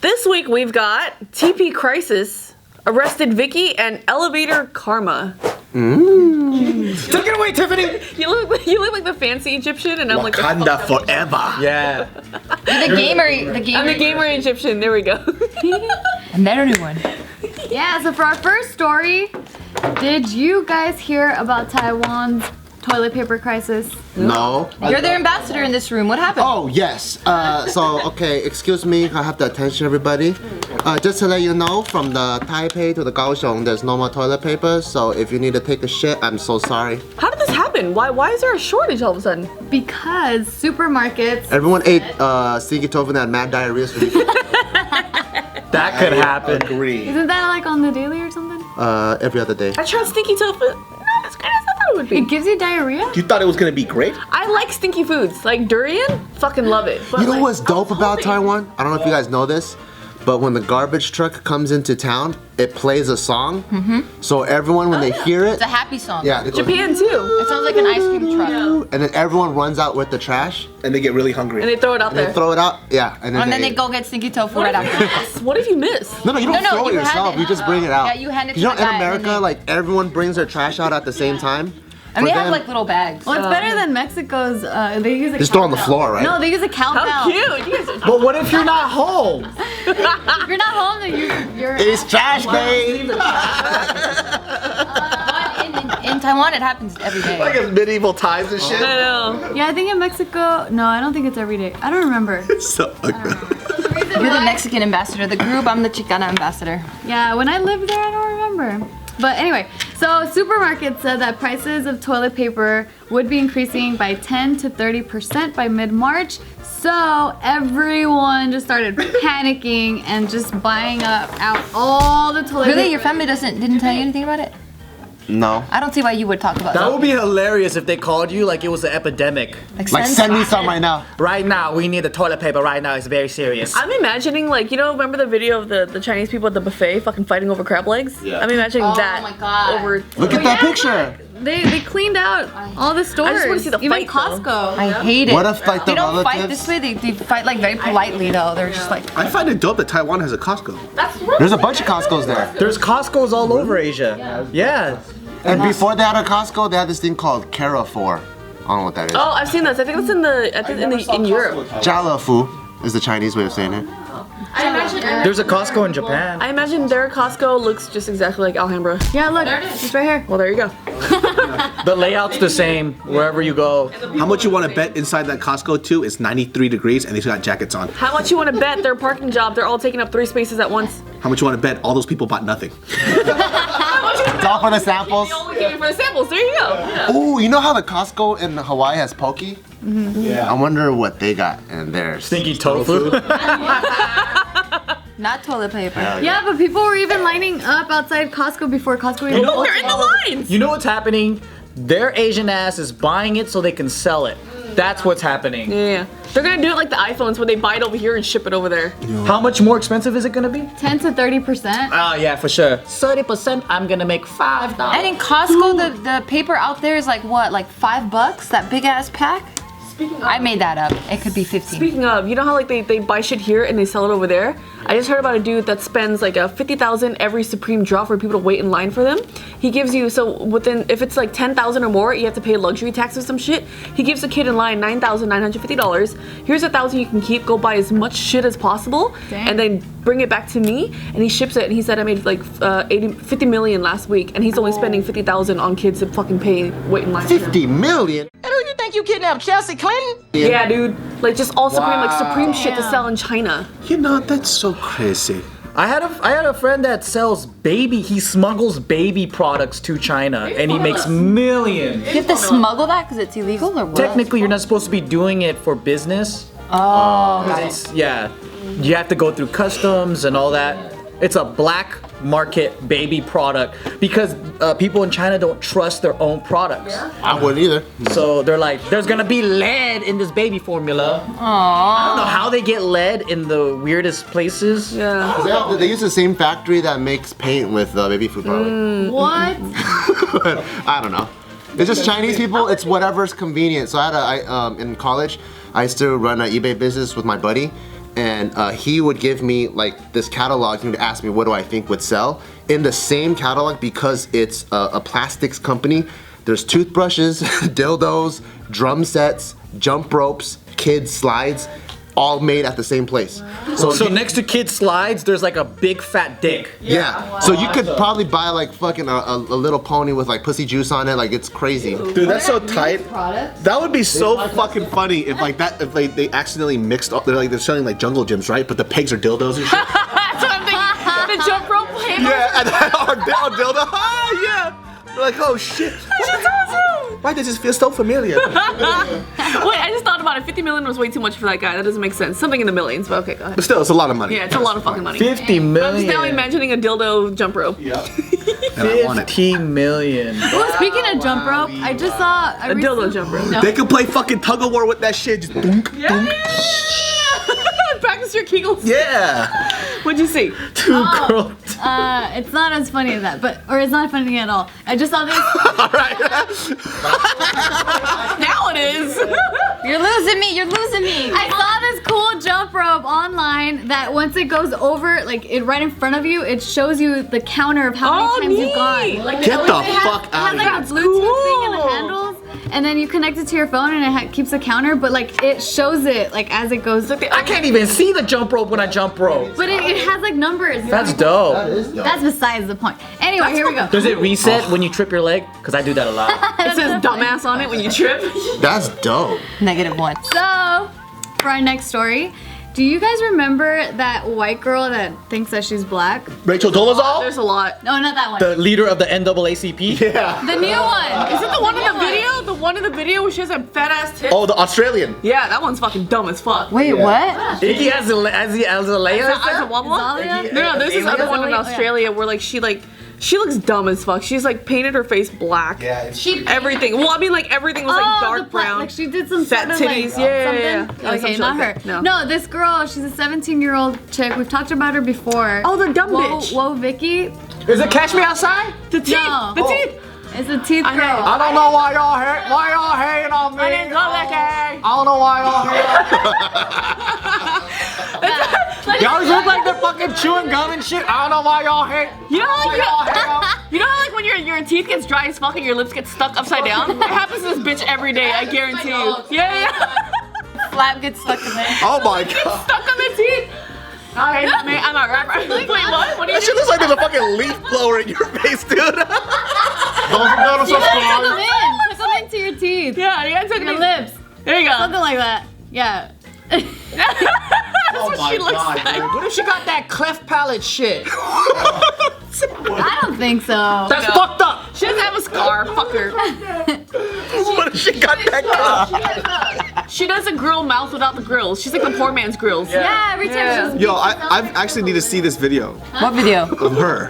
This week we've got TP Crisis, Arrested Vicky, and Elevator Karma. Take it away, Tiffany! You look like the fancy Egyptian, and I'm like Wakanda forever. Yeah. The gamer. I'm the gamer Egyptian. There we go. Another new one. Yeah, so for our first story, did you guys hear about Taiwan's toilet paper crisis? No. You're their ambassador in this room. What happened? Oh, yes. Okay, excuse me. I have to attention everybody. Just to let you know, from the Taipei to the Kaohsiung, there's no more toilet paper. So if you need to take a shit, I'm so sorry. How did this happen? Why is there a shortage all of a sudden? Because supermarkets... Everyone ate stinky tofu and had mad diarrhea. So That could happen. Agree. Isn't that like on the daily or something? Every other day. I tried stinky tofu. Not as good as I thought it would be. It gives you diarrhea? You thought it was gonna be great? I like stinky foods. Like durian, fucking love it. But You know like, what's dope about Taiwan? I don't know if you guys know this, but when the garbage truck comes into town, it plays a song. So everyone, when they hear it, It's a happy song. yeah, it goes, Japan too. It sounds like an ice cream truck. and then everyone runs out with the trash. And they get really hungry. And they throw it out And they there. throw it out, yeah, and then, And then they go get stinky tofu right after. What if you miss? No, you don't No, throw it you hand yourself. it. You just bring it out. Yeah, you hand it to You know, the in guy and then America, they- like everyone brings their trash out at the same time. And For they have them, like little bags. Well, it's better than Mexico's. They use a just throw it on the countdown. floor, right? No, they use a countdown. How cute! You guys are But what if you're not home? If you're not home, then you're It's trash, babe. In Taiwan, it happens every day. Like it's medieval times and shit. I know. Yeah, I think in Mexico. No, I don't think it's every day. I don't remember. So, You're the Mexican ambassador of the group. I'm the Chicana ambassador. Yeah, when I lived there, I don't remember. But anyway, so supermarkets said that prices of toilet paper would be increasing by 10 to 30% by mid-March. So everyone just started panicking and just buying out all the toilet Really, paper. your family didn't tell you anything about it? No. I don't see why you would talk about That would be hilarious if they called you like it was an epidemic. Like, send me some right now. Right now, we need the toilet paper right now. It's very serious. I'm imagining like, you know, remember the video of the Chinese people at the buffet fucking fighting over crab legs? Yeah. I'm imagining that my God. over. Look at that picture. They cleaned out all the stores. I just wanna see the even fight, though. Costco. I hate it. What if, like, the they don't fight relatives- this way. They fight like very politely though. They're just like. I find it dope that Taiwan has a Costco. There's a bunch of Costco's there. There's Costco's all over Asia. Yeah. And before they had a Costco, they had this thing called Carrefour. I don't know what that is. Oh, I've seen this. I think that's in Europe. Jalafu is the Chinese way of saying it. There's a Costco in Japan. I imagine their Costco looks just exactly like Alhambra. Yeah, look, it's right here. Well, there you go. The layout's the same wherever you go. How much you want to bet inside that Costco too? It's 93 degrees and they still got jackets on. How much you want to bet their parking job? They're all taking up 3 spaces at once. How much you want to bet all those people bought nothing? It's all for the samples. You only came in for the samples. There you go. Yeah. Oh, you know how the Costco in Hawaii has poke? Yeah. I wonder what they got in theirs. Stinky tofu. Not toilet paper. Yeah, but people were even lining up outside Costco before Costco even know- They're in the lines. You know what's happening? Their Asian ass is buying it so they can sell it. That's what's happening. Yeah. They're gonna do it like the iPhones where they buy it over here and ship it over there. How much more expensive is it gonna be? 10 to 30%. Oh yeah, for sure. 30%, I'm gonna make $5. And in Costco, the paper out there is like what, like $5? That big ass pack? I made that up. It could be 15. Speaking of, you know how like they buy shit here and they sell it over there? I just heard about a dude that spends like a $50,000 every Supreme drop for people to wait in line for them. He gives you, so within, if it's like $10,000 or more, you have to pay luxury tax or some shit. He gives a kid in line $9,950. Here's $1,000 you can keep, go buy as much shit as possible, Dang. and then bring it back to me. And he ships it, and he said I made like 50 million last week, and he's only spending $50,000 on kids to fucking pay, wait in line for him. 50 million? Who you think you kidnapped, Chelsea Clinton? Yeah, dude. Like just all Supreme, like Supreme shit to sell in China. You know, that's so crazy. I had a friend that sells baby. He smuggles baby products to China, and he makes millions. You have to smuggle that because it's illegal or what? Technically, you're not supposed to be doing it for business. Oh. Yeah, you have to go through customs and all that. It's a black market baby product because people in China don't trust their own products. I wouldn't either. So they're like, there's gonna be lead in this baby formula. Aww. I don't know how they get lead in the weirdest places. Yeah. They use the same factory that makes paint with baby food probably. What? I don't know. It's just Chinese people. It's whatever's convenient. So I in college, I used to run an eBay business with my buddy, and he would give me like this catalog. He would ask me what do I think would sell. In the same catalog, because it's a plastics company, there's toothbrushes, dildos, drum sets, jump ropes, kids slides, all made at the same place. So next to kid slides, there's like a big fat dick. Yeah. So you could probably buy like fucking a little pony with like pussy juice on it. Like it's crazy. Dude, that's so tight. That would be so fucking funny if like that if like they accidentally mixed up. They're selling like jungle gyms, right? But the pegs are dildos and shit. That's what I'm thinking. The jump rope play. Yeah, and then our dildo. Ah, yeah. They're like, oh shit. That's awesome. Why does this feel so familiar? Wait, I just thought about it. 50 million was way too much for that guy. That doesn't make sense. Something in the millions, but okay, go ahead. But still, it's a lot of money. Yeah, it's a lot of fucking money. 50 million. I'm just now imagining a dildo jump rope. Yeah. And I want it. 50 million. Oh, speaking of jump rope, I just saw A dildo jump rope. No. They could play fucking tug of war with that shit. Just dunk, dunk. Practice your kegels. Yeah. What'd you see? Two girls. It's not as funny as that, or it's not funny at all. I just saw this. All right. Now it is. You're losing me. You're losing me. I saw this cool jump rope online that once it goes over, like it right in front of you, it shows you the counter of how many times you've gone. Like Get the it has- fuck out of It here. has like a Bluetooth thing in the handles, and then you connect it to your phone, and it keeps a counter. But like it shows it like as it goes. I can't even see the jump rope when I jump rope. But it has like numbers. That's dope. That's besides the point. Anyway, here we go. Does it reset when you trip your leg? Because I do that a lot. It says dumbass on it when you trip. That's dope. -1. So, for our next story, do you guys remember that white girl that thinks that she's black? Rachel Dolezal? There's a lot. No, not that one. The leader of the NAACP? Yeah. The new one. Is it the one in the video? The one in the video where she has a fat ass tip? Oh, the Australian. Yeah, that one's fucking dumb as fuck. Wait, what? Iggy has a layer? As a woman? Zalia? No, there's this other one in Zalia? Oh, yeah. Australia where like she looks dumb as fuck. She's like painted her face black. Yeah. She Everything. Well, I mean like everything was like dark the pla- brown. Like she did some Fat sort of titties, like yeah, something. yeah. Okay, Some not shit her. like that. No, this girl, she's a 17-year-old chick. We've talked about her before. Oh, the dumb Whoa, bitch. Whoa, Vicky. Is it Catch Me Outside? The teeth. No. The teeth. It's a teeth girl. know. I don't know why y'all hating on me. My name's Vicky. I don't know why y'all hating. Y'all always look like they're fucking chewing gum and shit. I don't know why y'all hate. You know how like when your teeth gets dry as fuck and your lips get stuck upside down? It happens to this bitch every day, I guarantee you. Yeah. Flap gets stuck in there. Oh my god. Stuck on the teeth. Alright, man, I'm a rapper. Wait, what? What do you That shit looks like there's a fucking leaf blower in your face, dude. Don't forget to subscribe. Tuck them into your teeth. Yeah, you gotta take Your the lips. There you go. Something like that. Yeah. That's what she looks like. What if she got that cleft palate shit? I don't think so. That's fucked up. She doesn't have a scar. Fuck her. What if she got that car? She doesn't grill mouth without the grills. She's like the poor man's grills. Yeah, every time she's Yo, I actually need to see this video What video? of her.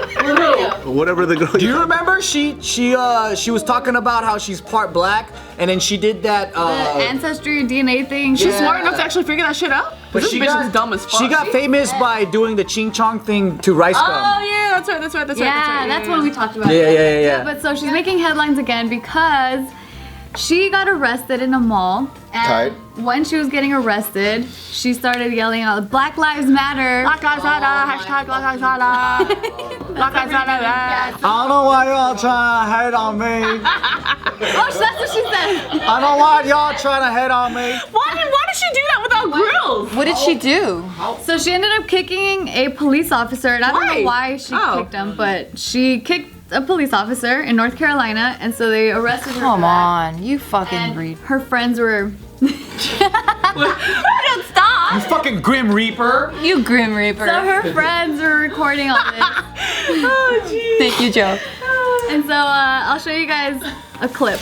Whatever the girl. Do you remember she was talking about how she's part black and then she did that ancestry DNA thing. She's Yeah. smart enough to actually figure that shit out? but This she bitch got, is dumb as fuck. She got famous by doing the ching chong thing to rice Oh gum. yeah, that's right. Yeah, that's what we talked about. Yeah. But so she's making headlines again because she got arrested in a mall. And when she was getting arrested, she started yelling out, "Black Lives Matter." Black Lives Matter, hashtag Black Lives Matter. Black Lives Matter. I don't know why y'all trying to hate on me. Oh, that's what she said. I don't know why y'all trying to hate on me. Why did she do that without grills? What did she do? So she ended up kicking a police officer, and I don't Why? know why she Oh. kicked him, but she kicked a police officer in North Carolina, and so they arrested her. Come for that. on, you fucking And breed. her friends were. Don't stop. You fucking Grim Reaper. You Grim Reaper. So her friends were recording all this. Oh jeez. Thank you, Joe. And so I'll show you guys a clip.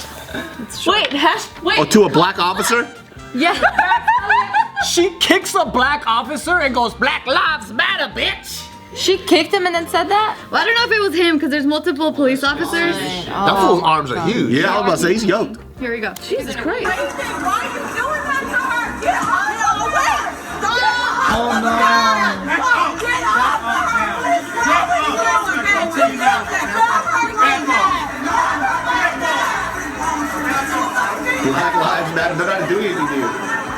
It's short. Wait. Oh, to a black officer? Yeah. She kicks a black officer and goes, "Black Lives Matter, bitch." She kicked him and then said that? Well, I don't know if it was him because there's multiple police officers. That fool's arms are huge. Yeah, I was about to say he's yoked. Here we go. Jesus Christ. Black lives matter. They're not doing anything to you.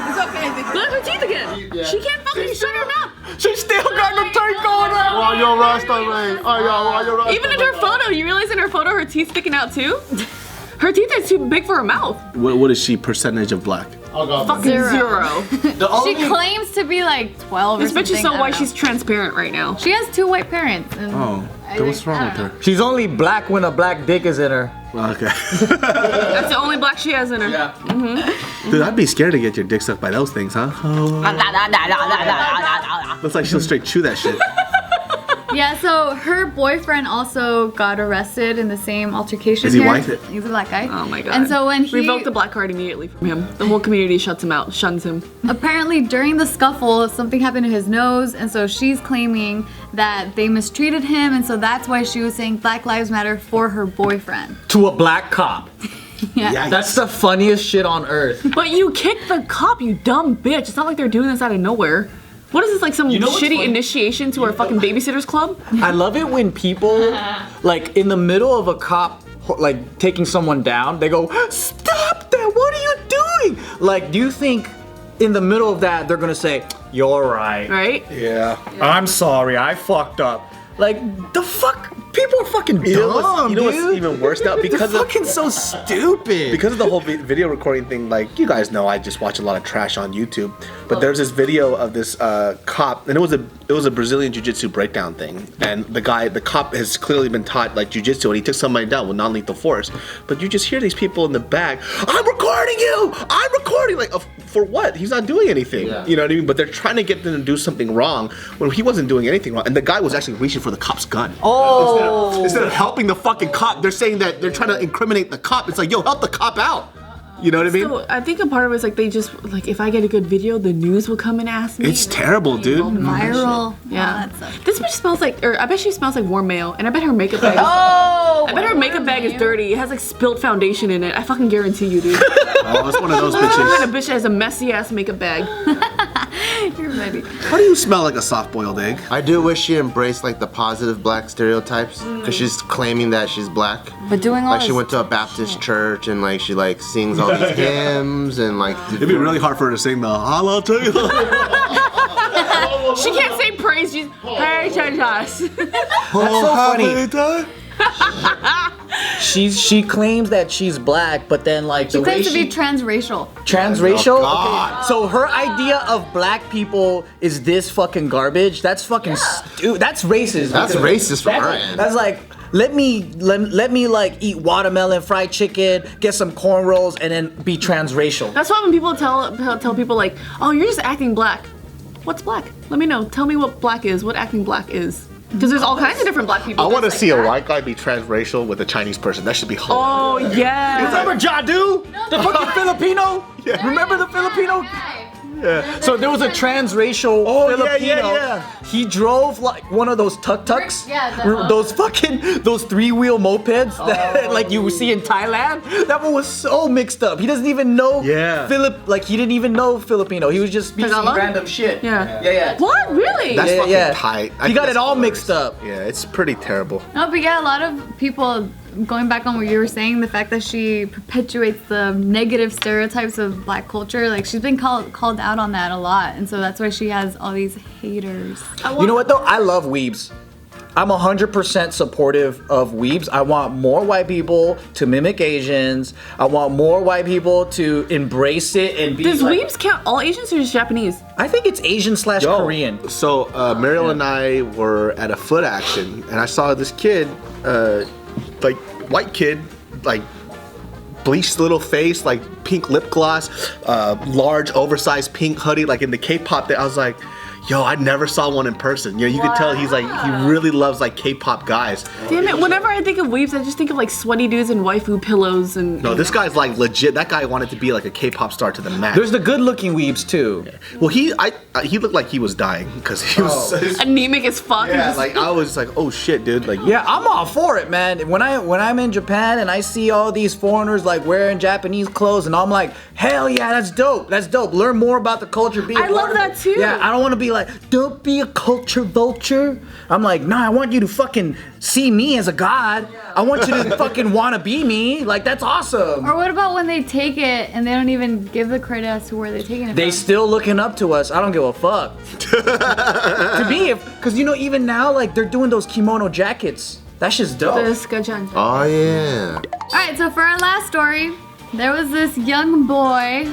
It's okay. Look at her teeth again. Yeah. She can't fucking shut her mouth. She still got the teeth going on. Why you Rasta, man? Why you Rasta? Even in her photo, you realize in her photo her teeth sticking out too? Her teeth are too big for her mouth. What is she percentage of black? Fucking zero. She claims to be like 12 or This something. bitch is so I don't white, know. she's transparent right now. She has 2 white parents. And What's wrong with her? She's only black when a black dick is in her. Okay. That's the only black she has in her. Yeah. Dude, I'd be scared to get your dick sucked by those things, huh? Looks like she'll straight chew that shit. Yeah, so her boyfriend also got arrested in the same altercation. Is he here. white? He's a black guy. Oh my god. And so when he revoked the black card immediately from him, the whole community shuts him out, shuns him. apparently during the scuffle, something happened to his nose, and so she's claiming that they mistreated him, and so that's why she was saying Black Lives Matter for her boyfriend. To a black cop. Yeah. Yikes. That's the funniest shit on earth. But you kicked the cop, you dumb bitch. It's not like they're doing this out of nowhere. What is this, like some You know what's shitty funny? initiation to our fucking babysitters club? I love it when people, like in the middle of a cop, like taking someone down, they go, "Stop that! What are you doing?" Like, do you think in the middle of that they're gonna say, "You're right. Right? Yeah. I'm sorry. I fucked up." Like, the fuck? People are fucking dumb, You know what's dude. even worse now? They're Because of fucking so stupid. because of the whole video recording thing, like you guys know, I just watch a lot of trash on YouTube. But there's this video of this cop, and it was a Brazilian jiu-jitsu breakdown thing. And the cop has clearly been taught like jiu-jitsu, and he took somebody down with non-lethal force. But you just hear these people in the back, "I'm recording you! I'm recording!" Like, for what? He's not doing anything. Yeah. You know what I mean? But they're trying to get them to do something wrong when he wasn't doing anything wrong. And the guy was actually reaching for the cop's gun. Instead of helping the fucking cop, they're saying that they're trying to incriminate the cop. It's like, yo, help the cop out. You know what I mean? So I think a part of it is like they just, like if I get a good video, the news will come and ask me. It's terrible, dude. Viral. Yeah. All that stuff. This bitch smells like, or I bet she smells like warm mayo, and I bet her makeup bag. I bet her makeup bag is dirty. It has like spilled foundation in it. I fucking guarantee you, dude. Oh, it's one of those What kind bitches. of bitch has a messy ass makeup bag? You're ready. How do you smell like a soft-boiled egg? I do wish she embraced like the positive black stereotypes, because she's claiming that she's black. But doing all Like she this- went to a Baptist church and like she like sings all these hymns and like. It'd be really hard for her to sing the hallelujah. She can't say praise. She's hey, Jesus. That's so funny. She claims that she's black, but then like She the way claims to be she transracial. transracial. Oh, God. Okay. So her idea of black people is this fucking garbage. That's fucking stupid. That's racist. That's because racist from her end. That's like let me like eat watermelon, fried chicken, get some cornrows, and then be transracial. That's why when people tell people like, oh, you're just acting black. What's black? Let me know. Tell me what black is. What acting black is. Because there's all kinds of different black people. I want to There's, see like, a that. white guy be transracial with a Chinese person. That should be hilarious. Oh yeah. Remember Jadu? The fucking Filipino? Yeah. Remember the Filipino? Yeah. So there was a transracial Filipino. yeah. He drove like one of those tuk-tuks. Yeah, Those three-wheel mopeds that like you see in Thailand. That one was so mixed up. He doesn't even know Yeah. he didn't even know Filipino. He was just speaking Tagalog? random shit. Yeah. Yeah. What? Really? That's Yeah, fucking yeah. tight. I He think got that's it all hilarious. mixed up. Yeah, it's pretty terrible. No, but yeah, a lot of people, going back on what you were saying, the fact that she perpetuates the negative stereotypes of black culture, like she's been called out on that a lot, and so that's why she has all these haters. You know what though? I love weebs. I'm 100% supportive of weebs. I want more white people to mimic Asians. I want more white people to embrace it and be Does like, weebs count all Asians or just Japanese? I think it's Asian / Korean. So Mariel and I were at a foot action, and I saw this kid, like white kid, like bleached little face, like pink lip gloss, large oversized pink hoodie, like in the K-pop. I was like, yo, I never saw one in person. You know, you could tell he's like, he really loves like K-pop guys. Damn it! Whenever I think of weebs, I just think of like sweaty dudes and waifu pillows and. No, this guy's like legit. That guy wanted to be like a K-pop star to the max. There's the good-looking weebs too. Well, he looked like he was dying because he was. anemic as fuck. Yeah, like I was like, oh shit, dude. Like, Yeah, I'm all for it, man. When I'm in Japan and I see all these foreigners like wearing Japanese clothes, and I'm like, hell yeah, that's dope. That's dope. Learn more about the culture. Be a I love part of that it. too. Yeah, I don't want to be like, don't be a culture vulture. I'm like, nah, I want you to fucking see me as a god. I want you to fucking wanna be me. Like, that's awesome. Or what about when they take it and they don't even give the credit as to where they're taking it They from? still looking up to us. I don't give a fuck. To me, because you know, even now, like, they're doing those kimono jackets. That shit's dope. Oh yeah. Alright, so for our last story, there was this young boy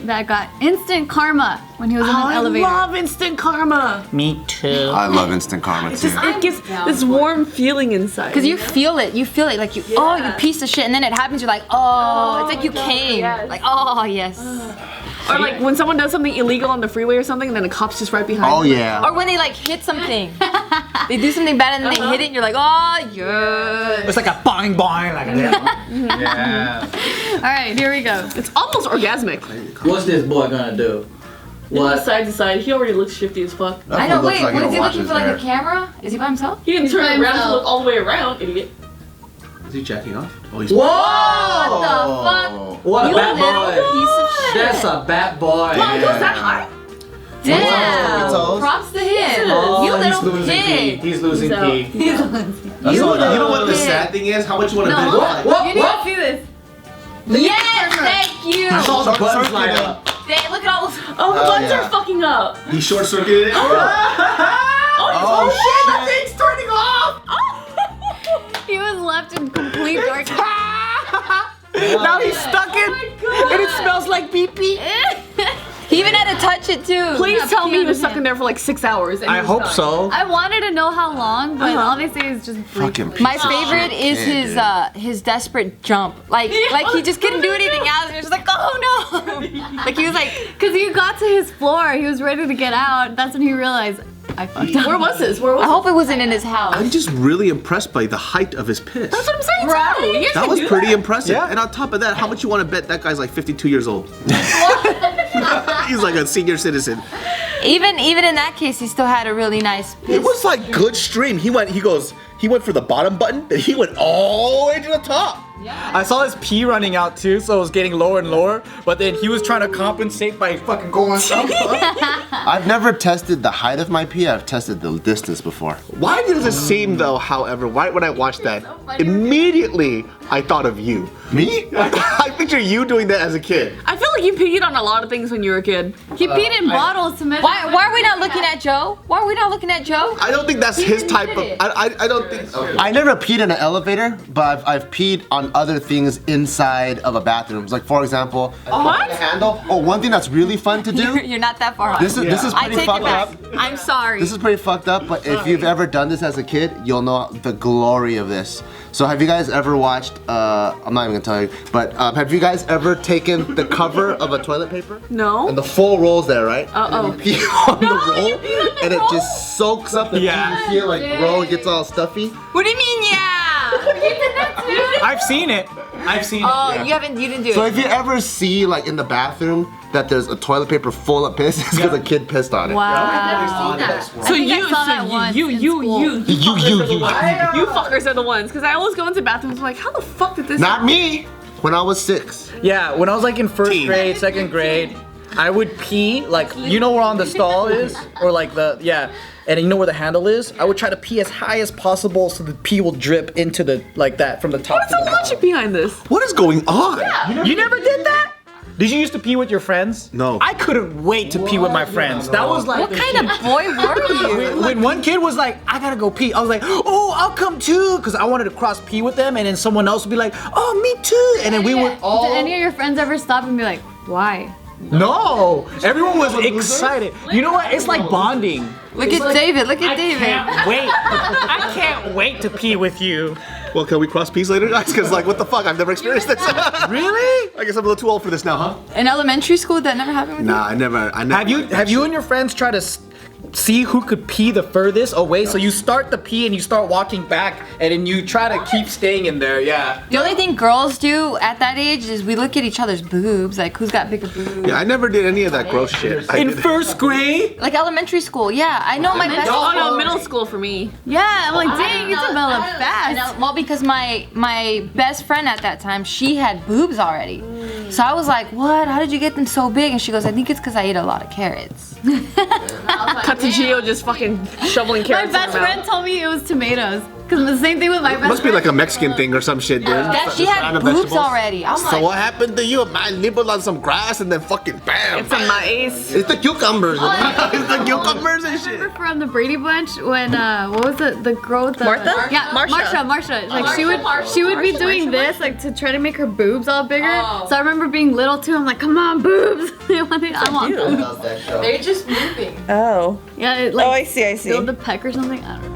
that got instant karma when he was in an elevator. I love instant karma. Me too. I love instant karma too. It gives this warm feeling inside. Because you feel it like you, oh, you piece of shit, and then it happens, you're like, oh, it's like you came. yes. Like, oh, yes. Or like when someone does something illegal on the freeway or something, and then the cop's just right behind. Oh them. yeah. Or when they like hit something. They do something bad and then they hit it and you're like, oh, yeah. It's like a boing boing, like that. Yeah. Alright, here we go. It's almost orgasmic. What's this boy gonna do? What? Side to side. He already looks shifty as fuck. I know, wait, Looks like what he is he don't wash looking his for, like hair. a camera? Is he by himself? He didn't turn by around to himself. look all the way around, idiot. Is he jacking off? Oh, he's. Whoa! What the fuck? What a You bad little boy. piece of shit. That's a bad boy. Wow, he goes that high? Damn. Toes. Props to him. Oh, You he's little losing pig. pee. He's losing So- pee. You know what the sad thing is? How much you want to bet? What? You need to see this. Yes, thank you. All the buttons Circuit light it. up. Dang, look at all those. Oh, the buttons yeah. are fucking up. He short circuited it. Oh shit. That thing's turning off. He was left in complete darkness. Now he's stuck in, and it smells like pee-pee. He even had to touch it too. Please tell me he was him. stuck in there for like 6 hours. And I he was hope done. so. I wanted to know how long, but all they say is just brief. Fucking piece My of favorite shit is kid, his desperate jump. Like he just couldn't do anything else. He was just like, oh no. Like he was like, Because he got to his floor, he was ready to get out. That's when he realized, I fucked up. Where was this? Where was I hope it wasn't in his house. I'm just really impressed by the height of his piss. That's what I'm saying too. You guys That can was do pretty impressive. Yeah. And on top of that, how much you want to bet that guy's like 52 years old? He's like a senior citizen. Even in that case, he still had a really nice It piss. was like good stream. He went for the bottom button, then he went all the way to the top. I saw his pee running out too, so it was getting lower and lower. But then he was trying to compensate by fucking going up. I've never tested the height of my pee. I've tested the distance before. Why does it seem though, however, why when I watched that, immediately I thought of you. Me? I picture you doing that as a kid. I feel like you peed on a lot of things when you were a kid. He peed in bottles to measure. Why are we not looking at Joe? Why are we not looking at Joe? I don't think that's his didn't type did of. it. I don't think. Okay. I never peed in an elevator, but I've peed on other things inside of a bathroom. Like for example, What? a handle. Oh, one thing that's really fun to do. You're not that far off. This is I pretty take it fucked back. up. I'm sorry. This is pretty fucked up, but if you've ever done this as a kid, you'll know the glory of this. So have you guys ever watched, I'm not even gonna tell you, but have you guys ever taken the cover of a toilet paper? No. And the full roll's there, right? Uh-oh. And you pee on the roll, and it just soaks up the Yeah. pee. You feel like roll gets all stuffy. What do you mean, yeah? I've seen it. I've seen Oh, it. you didn't do So it. if you ever see like in the bathroom that there's a toilet paper full of piss, it's because a kid pissed on it. Wow. So think I saw that once in school. You. You fuckers are the ones. Because I always go into bathrooms like, how the fuck did this Not happen? me. When I was 6. Yeah, when I was like in first grade, second grade, I would pee, like, you know where on the stall is? Or like and you know where the handle is? I would try to pee as high as possible so the pee will drip into the, like that, from the top What's to the the logic behind this? What is going on? You never did that? Did you used to pee with your friends? No. I couldn't wait to pee with my friends. That was like What kind of boy were you? when one kid was like, I gotta go pee, I was like, oh, I'll come too, because I wanted to cross pee with them, and then someone else would be like, oh, me too, and then we would all. Did any of your friends ever stop and be like, why? No, everyone was excited. You know what? It's like bonding. Look at David. Look at David. Wait, I can't wait to pee with you. Well, can we cross peas later, guys? Because like, what the fuck? I've never experienced this. Really? I guess I'm a little too old for this now, huh? In elementary school, that never happened with Nah, I never. Have you and your friends tried to see who could pee the furthest away? So you start the pee and you start walking back, and then you try to keep staying in there. Yeah. The only thing girls do at that age is we look at each other's boobs, like who's got bigger boobs. Yeah, I never did any of that gross shit. In first grade? Like elementary school, yeah. I know my best. Oh no, middle school for me. Yeah, I'm like, dang, you developed fast. Well, because my best friend at that time, she had boobs already. So I was like, what? How did you get them so big? And she goes, I think it's because I ate a lot of carrots. Cut to Gio just fucking shoveling My carrots. best friend told me it was tomatoes. Cause the same thing with my best Must be friend. like a Mexican thing or some shit, dude. That she had Random boobs vegetables. already. I'm So like, what happened to you? Man nibbled on some grass and then fucking bam. It's a nice. It's the cucumbers. It's the cucumbers and shit. Remember from the Brady Bunch when what was it, the girl with the Martha? Yeah, Marsha. Marsha. Like she would be doing this like to try to make her boobs all bigger. So I remember being little too. I'm like, come on, boobs. I want boobs. They're just moving. Oh. Yeah, it, like Oh, I see. build the peck or something. I don't know.